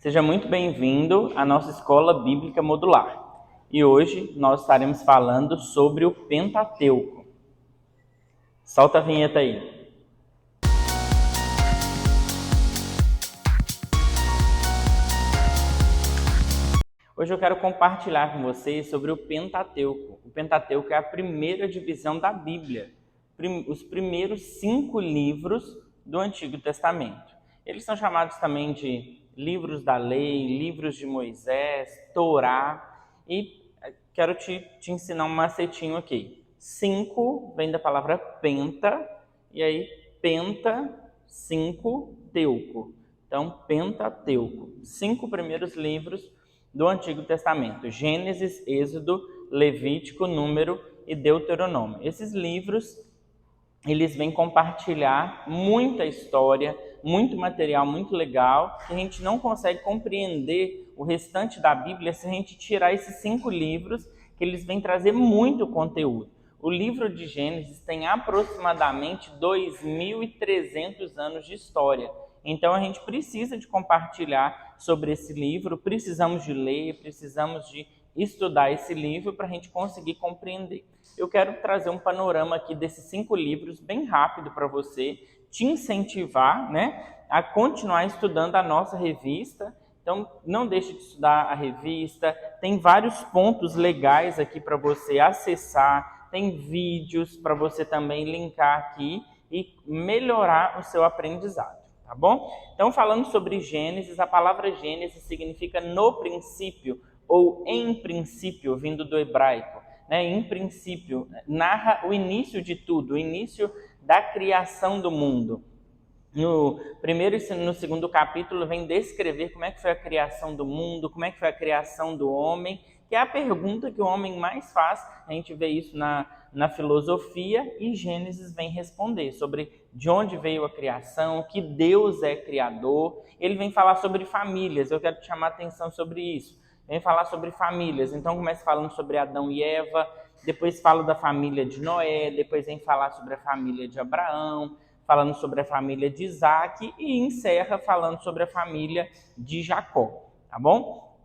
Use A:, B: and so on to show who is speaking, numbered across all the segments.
A: Seja muito bem-vindo à nossa Escola Bíblica Modular. E hoje nós estaremos falando sobre o Pentateuco. Solta a vinheta aí. Hoje eu quero compartilhar com vocês sobre o Pentateuco. O Pentateuco é a primeira divisão da Bíblia, os primeiros 5 livros do Antigo Testamento. Eles são chamados também de livros da lei, livros de Moisés, Torá, e quero te ensinar um macetinho aqui. 5 vem da palavra penta, e aí penta, 5, teuco. Então, Pentateuco, 5 primeiros livros do Antigo Testamento: Gênesis, Êxodo, Levítico, Número e Deuteronômio. Esses livros, eles vêm compartilhar muita história, muito material muito legal, que a gente não consegue compreender o restante da Bíblia se a gente tirar esses 5 livros, que eles vêm trazer muito conteúdo. O livro de Gênesis tem aproximadamente 2.300 anos de história. Então a gente precisa de compartilhar sobre esse livro, precisamos de ler, precisamos de estudar esse livro para a gente conseguir compreender. Eu quero trazer um panorama aqui desses 5 livros bem rápido para você, te incentivar, a continuar estudando a nossa revista. Então não deixe de estudar a revista, tem vários pontos legais aqui para você acessar, tem vídeos para você também linkar aqui e melhorar o seu aprendizado. Tá bom? Então, falando sobre Gênesis, a palavra Gênesis significa no princípio ou em princípio, vindo do hebraico. Em princípio, narra o início de tudo, o início da criação do mundo. No primeiro e no segundo capítulo vem descrever como é que foi a criação do mundo, como é que foi a criação do homem, que é a pergunta que o homem mais faz. A gente vê isso na filosofia, e Gênesis vem responder sobre de onde veio a criação, que Deus é criador. Ele vem falar sobre famílias, eu quero te chamar a atenção sobre isso. Vem falar sobre famílias, então começa falando sobre Adão e Eva, depois fala da família de Noé, depois vem falar sobre a família de Abraão, falando sobre a família de Isaac, e encerra falando sobre a família de Jacó, tá bom?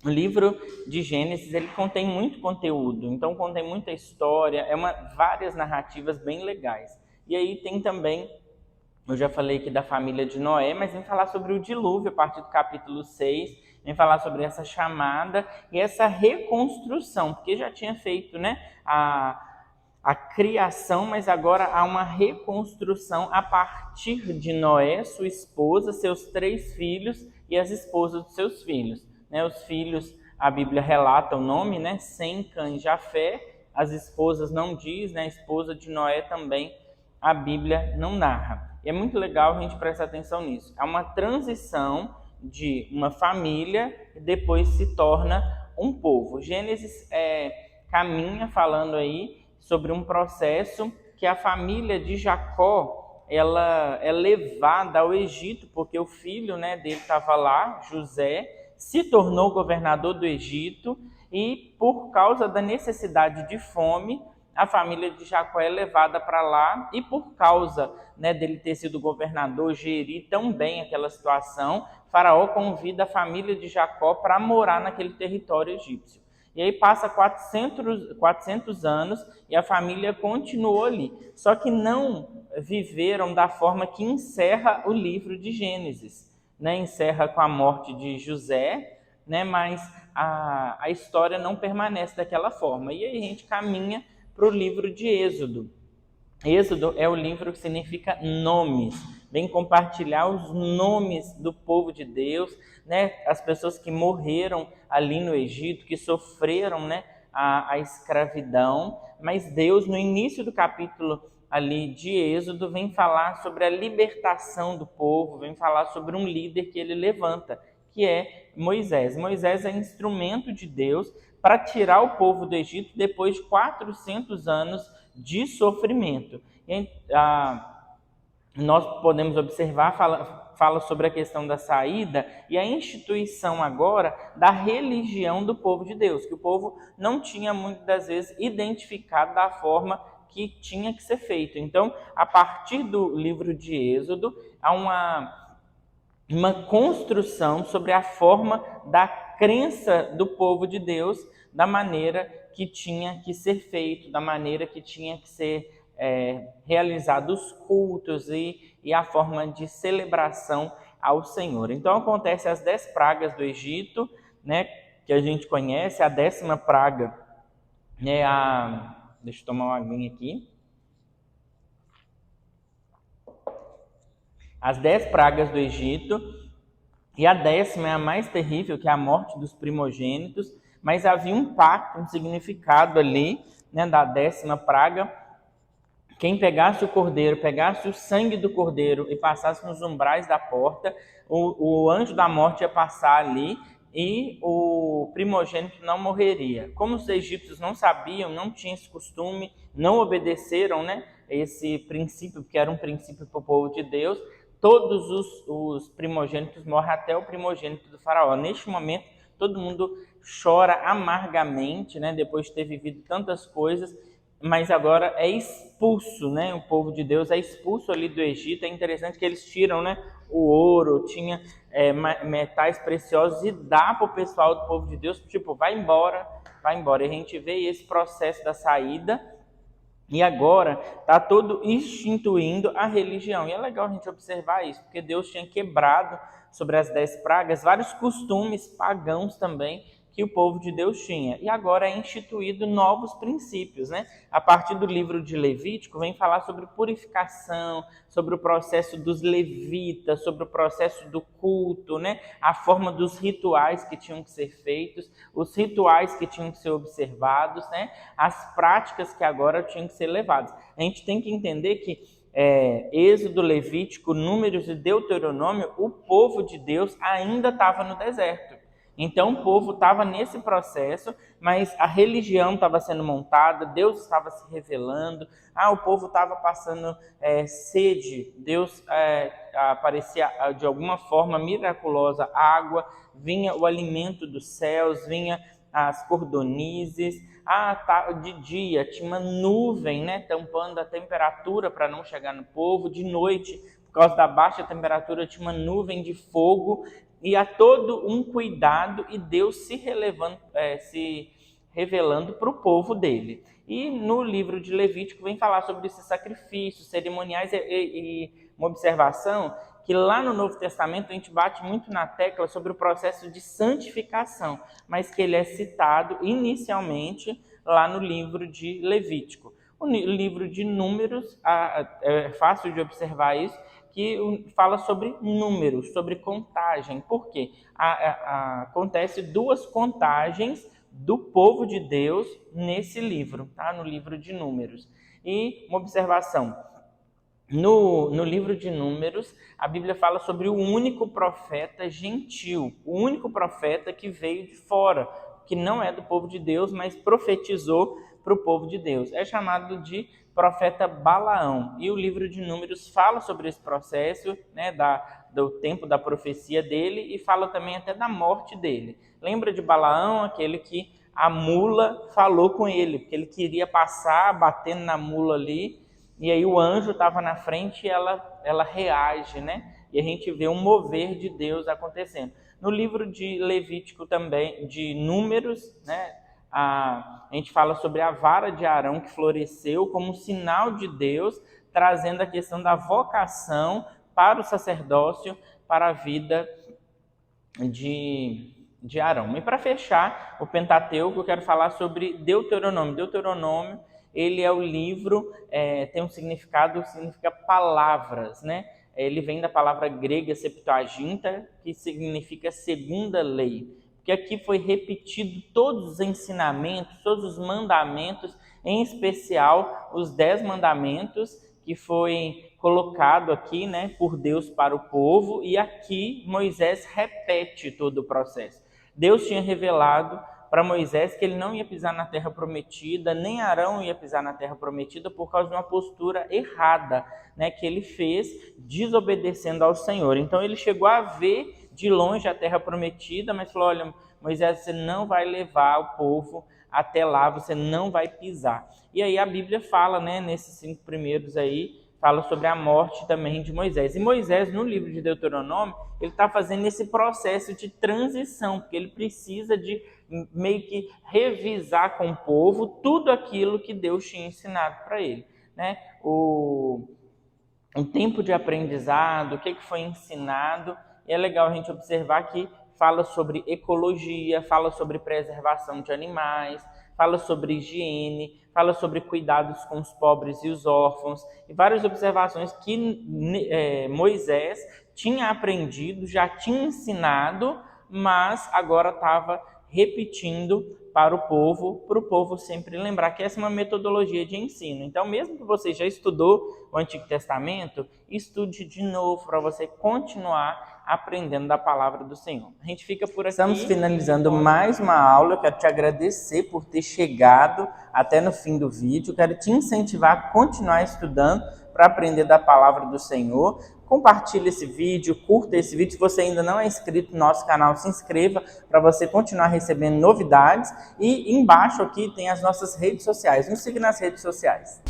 A: O livro de Gênesis, ele contém muito conteúdo, então contém muita história, várias narrativas bem legais. E aí tem também, eu já falei aqui da família de Noé, mas vem falar sobre o dilúvio a partir do capítulo 6, vem falar sobre essa chamada e essa reconstrução, porque já tinha feito a criação, mas agora há uma reconstrução a partir de Noé, sua esposa, seus 3 filhos e as esposas dos seus filhos. Os filhos, a Bíblia relata o nome, Sem, Cã e Jafé. As esposas não diz, a esposa de Noé também a Bíblia não narra. E é muito legal a gente prestar atenção nisso. É uma transição de uma família e depois se torna um povo. Gênesis caminha falando aí sobre um processo que a família de Jacó, ela é levada ao Egito, porque o filho dele estava lá, José, se tornou governador do Egito, e por causa da necessidade de fome, a família de Jacó é levada para lá, e por causa dele ter sido governador, gerir tão bem aquela situação, Faraó convida a família de Jacó para morar naquele território egípcio. E aí passa 400 anos e a família continuou ali. Só que não viveram da forma que encerra o livro de Gênesis. Encerra com a morte de José, mas a história não permanece daquela forma. E aí a gente caminha para o livro de Êxodo. Êxodo é o livro que significa nomes. Vem compartilhar os nomes do povo de Deus, as pessoas que morreram ali no Egito, que sofreram a escravidão. Mas Deus, no início do capítulo ali de Êxodo, vem falar sobre a libertação do povo, vem falar sobre um líder que ele levanta, que é Moisés. Moisés é instrumento de Deus para tirar o povo do Egito depois de 400 anos de sofrimento. E, nós podemos observar, fala sobre a questão da saída e a instituição agora da religião do povo de Deus, que o povo não tinha muitas das vezes identificado da forma que tinha que ser feito. Então, a partir do livro de Êxodo, há uma construção sobre a forma da crença do povo de Deus, da maneira que tinha que ser feito, da maneira que tinha que ser realizados os cultos e a forma de celebração ao Senhor. Então acontece as 10 pragas do Egito, né, que a gente conhece. A 10ª praga é deixa eu tomar uma aguinha aqui. As 10 pragas do Egito, e a 10ª é a mais terrível, que é a morte dos primogênitos, mas havia um pacto, um significado ali, né, da 10ª praga. Quem pegasse o cordeiro, pegasse o sangue do cordeiro e passasse nos umbrais da porta, o anjo da morte ia passar ali e o primogênito não morreria. Como os egípcios não sabiam, não tinham esse costume, não obedeceram, né, esse princípio, que era um princípio para o povo de Deus, todos os primogênitos morrem, até o primogênito do faraó. Neste momento, todo mundo chora amargamente, né, depois de ter vivido tantas coisas, mas agora é expulso, né? O povo de Deus é expulso ali do Egito. É interessante que eles tiram, né, o ouro, tinha metais preciosos e dá para o pessoal do povo de Deus, tipo, vai embora, vai embora. E a gente vê esse processo da saída. E agora está todo instituindo a religião. E é legal a gente observar isso, porque Deus tinha quebrado sobre as 10 pragas vários costumes pagãos também que o povo de Deus tinha. E agora é instituído novos princípios, né? A partir do livro de Levítico, vem falar sobre purificação, sobre o processo dos levitas, sobre o processo do culto, né? A forma dos rituais que tinham que ser feitos, os rituais que tinham que ser observados, né? As práticas que agora tinham que ser levadas. A gente tem que entender que Êxodo, Levítico, Números e Deuteronômio, o povo de Deus ainda estava no deserto. Então o povo estava nesse processo, mas a religião estava sendo montada, Deus estava se revelando, o povo estava passando sede, Deus aparecia de alguma forma miraculosa água, vinha o alimento dos céus, vinha as cordonizes, de dia tinha uma nuvem, né, tampando a temperatura para não chegar no povo, de noite, por causa da baixa temperatura, tinha uma nuvem de fogo, e há todo um cuidado e Deus se revelando para o povo dele. E no livro de Levítico vem falar sobre esses sacrifícios cerimoniais e uma observação que lá no Novo Testamento a gente bate muito na tecla sobre o processo de santificação, mas que ele é citado inicialmente lá no livro de Levítico. O livro de Números, é fácil de observar isso, que fala sobre números, sobre contagem. Por quê? Acontece 2 contagens do povo de Deus nesse livro, tá? No livro de Números. E uma observação, no livro de Números, a Bíblia fala sobre o único profeta gentil, o único profeta que veio de fora, que não é do povo de Deus, mas profetizou para o povo de Deus. É chamado de profeta Balaão. E o livro de Números fala sobre esse processo, né, do tempo da profecia dele, e fala também até da morte dele. Lembra de Balaão, aquele que a mula falou com ele, porque ele queria passar batendo na mula ali, e aí o anjo estava na frente e ela reage, né? E a gente vê um mover de Deus acontecendo. No livro de Levítico também, de Números, né, a gente fala sobre a vara de Arão que floresceu como um sinal de Deus, trazendo a questão da vocação para o sacerdócio, para a vida de Arão. E para fechar o Pentateuco, eu quero falar sobre Deuteronômio. Deuteronômio, ele é o livro, tem um significado, significa palavras, né? Ele vem da palavra grega Septuaginta, que significa segunda lei. Porque aqui foi repetido todos os ensinamentos, todos os mandamentos, em especial os 10 mandamentos que foi colocado aqui, né, por Deus para o povo, e aqui Moisés repete todo o processo. Deus tinha revelado para Moisés que ele não ia pisar na terra prometida, nem Arão ia pisar na terra prometida por causa de uma postura errada, né, que ele fez desobedecendo ao Senhor. Então ele chegou a ver de longe a terra prometida, mas falou: olha, Moisés, você não vai levar o povo até lá, você não vai pisar. E aí a Bíblia fala, né, nesses 5 primeiros aí, fala sobre a morte também de Moisés. E Moisés, no livro de Deuteronômio, ele está fazendo esse processo de transição, porque ele precisa de meio que revisar com o povo tudo aquilo que Deus tinha ensinado para ele, né? Um tempo de aprendizado, o que foi ensinado. E é legal a gente observar que fala sobre ecologia, fala sobre preservação de animais, fala sobre higiene, fala sobre cuidados com os pobres e os órfãos, e várias observações que Moisés tinha aprendido, já tinha ensinado, mas agora estava repetindo para o povo sempre lembrar que essa é uma metodologia de ensino. Então, mesmo que você já estudou o Antigo Testamento, estude de novo para você continuar aprendendo da palavra do Senhor. A gente fica por aqui. Estamos finalizando mais uma aula. Eu quero te agradecer por ter chegado até no fim do vídeo. Eu quero te incentivar a continuar estudando para aprender da palavra do Senhor. Compartilhe esse vídeo, curta esse vídeo. Se você ainda não é inscrito no nosso canal, se inscreva para você continuar recebendo novidades. E embaixo aqui tem as nossas redes sociais. Nos siga nas redes sociais.